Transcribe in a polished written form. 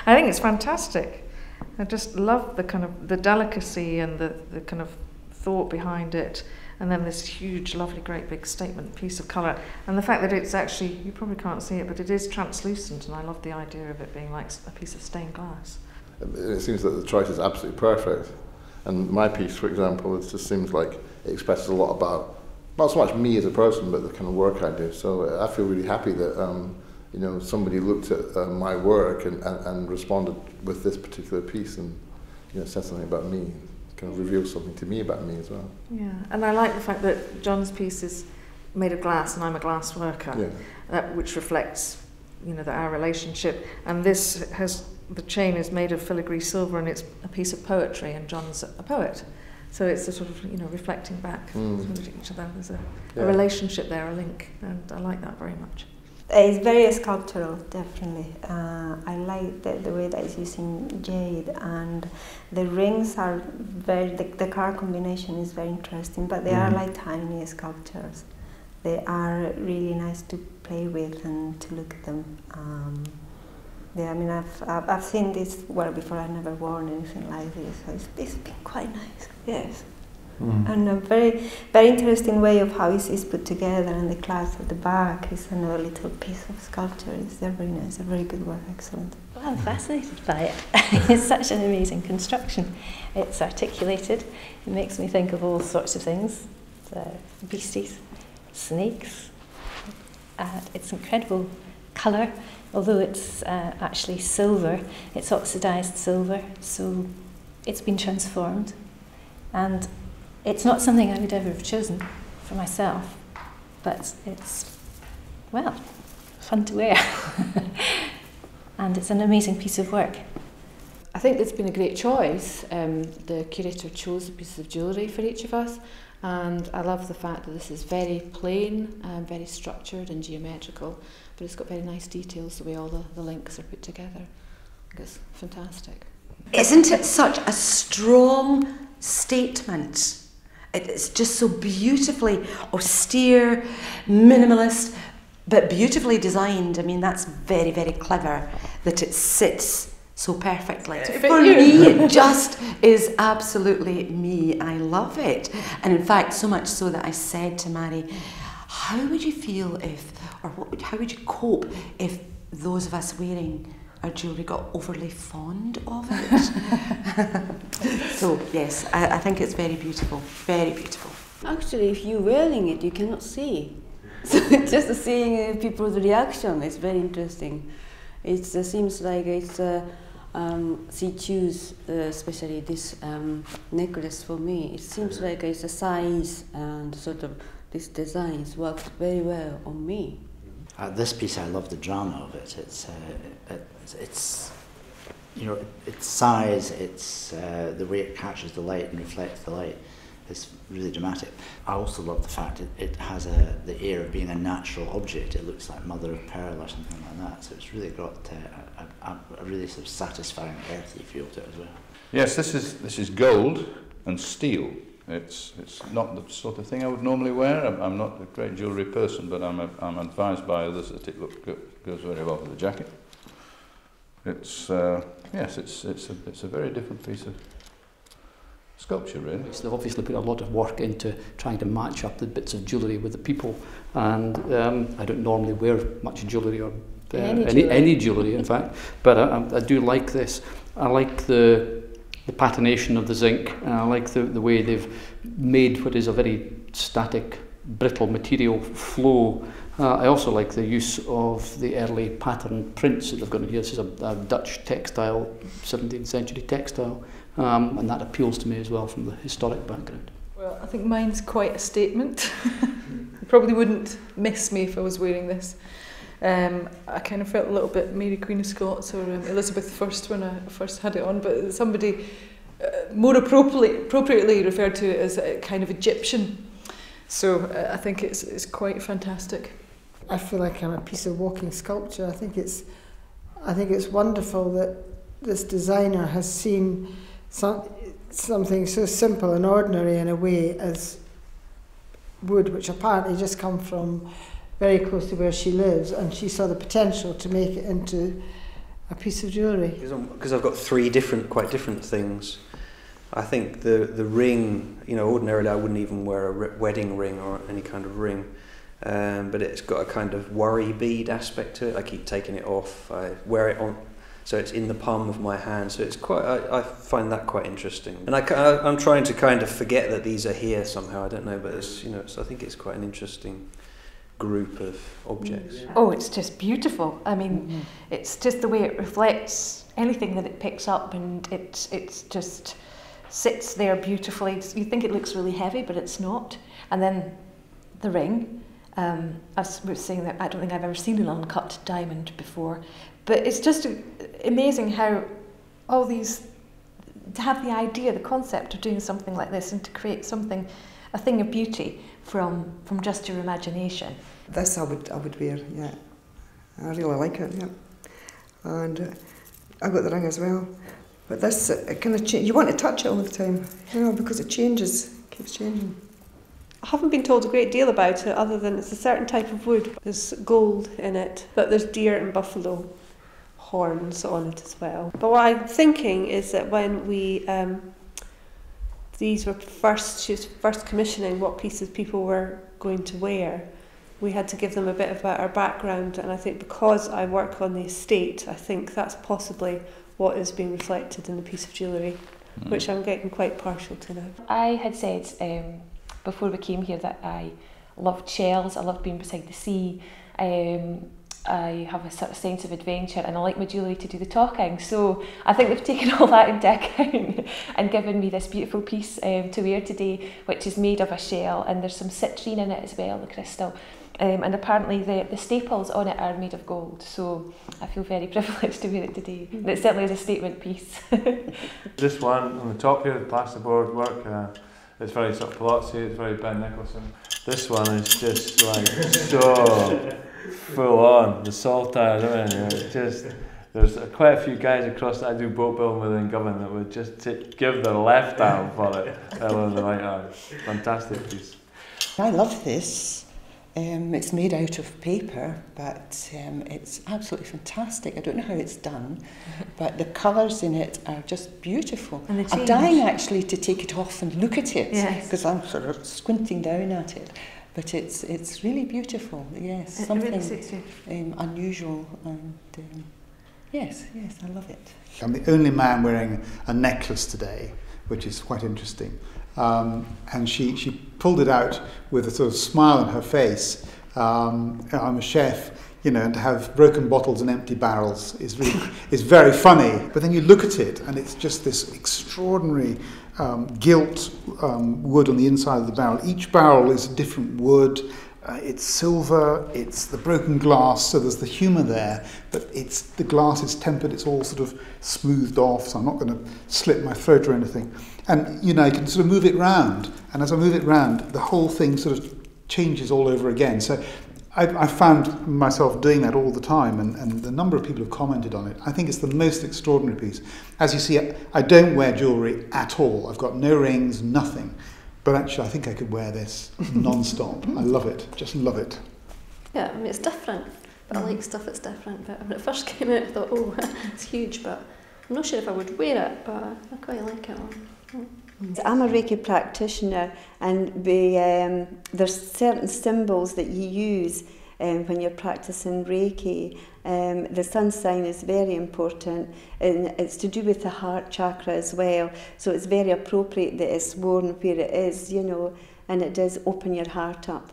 I think it's fantastic. I just love the kind of the delicacy and the kind of thought behind it, and then this huge, lovely, great big statement piece of colour, and the fact that it's actually, you probably can't see it, but it is translucent, and I love the idea of it being like a piece of stained glass. It seems that the choice is absolutely perfect, and my piece, for example, it just seems like it expresses a lot about not so much me as a person, but the kind of work I do. So I feel really happy that you know, somebody looked at my work and responded with this particular piece, and you know, said something about me, kind of revealed something to me about me as well. Yeah, and I like the fact that John's piece is made of glass, and I'm a glass worker, which reflects, you know, that our relationship. And this has, the chain is made of filigree silver, and it's a piece of poetry, and John's a poet. So it's a sort of, you know, reflecting back to each other. There's a relationship there, a link, and I like that very much. It's very sculptural, definitely. I like the way that it's using jade, and the rings are very, the color combination is very interesting, but they are like tiny sculptures. They are really nice to play with and to look at them. Yeah, I mean, I've seen this work before. I've never worn anything like this, so it's been quite nice, yes. And a very, very interesting way of how it's put together, and the clasp at the back is another little piece of sculpture. They're very nice, a very good work, excellent. Well, I'm fascinated by it. It's such an amazing construction. It's articulated. It makes me think of all sorts of things, beasties, snakes. It's incredible colour, although it's actually silver. It's oxidised silver, so it's been transformed. And it's not something I would ever have chosen for myself, but it's, well, fun to wear. And it's an amazing piece of work. I think it's been a great choice. The curator chose a piece of jewellery for each of us, and I love the fact that this is very plain, very structured and geometrical, but it's got very nice details the way all the links are put together. I think it's fantastic. Isn't it such a strong statement? It's just so beautifully austere, minimalist, but beautifully designed. I mean, that's very, very clever that it sits so perfectly. For me, it just is absolutely me. I love it. And in fact, so much so that I said to Mary, how would you feel if, or how would you cope if those of us wearing our jewellery got overly fond of it? So yes, I think it's very beautiful, very beautiful. Actually, if you're wearing it, you cannot see. So just seeing people's reaction is very interesting. It seems like it's she choose especially this necklace for me. It seems like it's a size and sort of this designs works very well on me. This piece, I love the drama of it. It's you know, its size, it's the way it catches the light and reflects the light. It's really dramatic. I also love the fact it has the air of being a natural object. It looks like mother of pearl or something like that. So it's really got a really sort of satisfying earthy feel to it as well. Yes, this is gold and steel. It's not the sort of thing I would normally wear. I'm not a great jewellery person, but I'm advised by others that it goes very well with the jacket. It's yes, it's a very different piece of sculpture, really. They've obviously put a lot of work into trying to match up the bits of jewellery with the people, and I don't normally wear much jewellery or any jewellery, in fact, but I do like this. I like the patination of the zinc, and I like the way they've made what is a very static, brittle material flow. I also like the use of the early pattern prints that they've got in here. This is a Dutch textile, 17th century textile, and that appeals to me as well from the historic background. Well, I think mine's quite a statement. You probably wouldn't miss me if I was wearing this. I kind of felt a little bit Mary Queen of Scots or Elizabeth I when I first had it on, but somebody more appropriately referred to it as a kind of Egyptian. So I think it's quite fantastic. I feel like I'm a piece of walking sculpture. I think it's wonderful that this designer has seen something so simple and ordinary in a way as wood, which apparently just come from very close to where she lives, and she saw the potential to make it into a piece of jewellery? Because I've got three quite different things. I think the ring, you know, ordinarily I wouldn't even wear a wedding ring or any kind of ring, but it's got a kind of worry bead aspect to it. I keep taking it off. I wear it on, so it's in the palm of my hand. So it's quite. I find that quite interesting, and I'm trying to kind of forget that these are here somehow. I don't know, but it's, you know, so I think it's quite an interesting group of objects. Oh, it's just beautiful. I mean, it's just the way it reflects anything that it picks up, and it's just sits there beautifully. You think it looks really heavy, but it's not. And then the ring. I was saying that I don't think I've ever seen an uncut diamond before, but it's just amazing how all these, to have the idea, the concept of doing something like this and to create something, a thing of beauty from just your imagination. This I would wear, yeah. I really like it, yeah. And I got the ring as well. But this, it kind of you want to touch it all the time, you know, because it changes, keeps changing. I haven't been told a great deal about it, other than it's a certain type of wood. There's gold in it, but there's deer and buffalo horns on it as well. But what I'm thinking is that when we, these were she was first commissioning what pieces people were going to wear, we had to give them a bit about our background, and I think because I work on the estate, I think that's possibly what is being reflected in the piece of jewellery, which I'm getting quite partial to now. I had said before we came here that I loved shells, I loved being beside the sea, I have a sort of sense of adventure, and I like my jewellery to do the talking, so I think they've taken all that into account and given me this beautiful piece to wear today, which is made of a shell, and there's some citrine in it as well, the crystal. And apparently the staples on it are made of gold, so I feel very privileged to wear it today. And it certainly is a statement piece. This one on the top here, the plasterboard work, it's very sort of Palazzi, it's very Ben Nicholson. This one is just like so full on, the saltire, there's quite a few guys across that I do boat building with in Govan that would just give their left arm for it, rather than the right arm. Fantastic piece. I love this. It's made out of paper, but it's absolutely fantastic. I don't know how it's done, but the colours in it are just beautiful. I'm dying actually to take it off and look at it, because I'm sort of squinting down at it. But it's really beautiful, yes. Something really unusual, and yes, I love it. I'm the only man wearing a necklace today, which is quite interesting. And she pulled it out with a sort of smile on her face. I'm a chef, you know, and to have broken bottles and empty barrels is very funny. But then you look at it, and it's just this extraordinary gilt wood on the inside of the barrel. Each barrel is a different wood. It's silver, it's the broken glass, so there's the humour there, but the glass is tempered, it's all sort of smoothed off, so I'm not going to slit my throat or anything. And, you know, I can sort of move it round, and as I move it round, the whole thing sort of changes all over again. So I found myself doing that all the time, and the number of people have commented on it. I think it's the most extraordinary piece. As you see, I don't wear jewellery at all. I've got no rings, nothing. But actually, I think I could wear this non-stop. I love it, just love it. Yeah, I mean, it's different, but I like stuff that's different. But when it first came out, I thought, oh, it's huge, but I'm not sure if I would wear it, but I quite like it. I'm a Reiki practitioner, and there's certain symbols that you use when you're practicing Reiki. The sun sign is very important, and it's to do with the heart chakra as well, so it's very appropriate that it's worn where it is, you know, and it does open your heart up.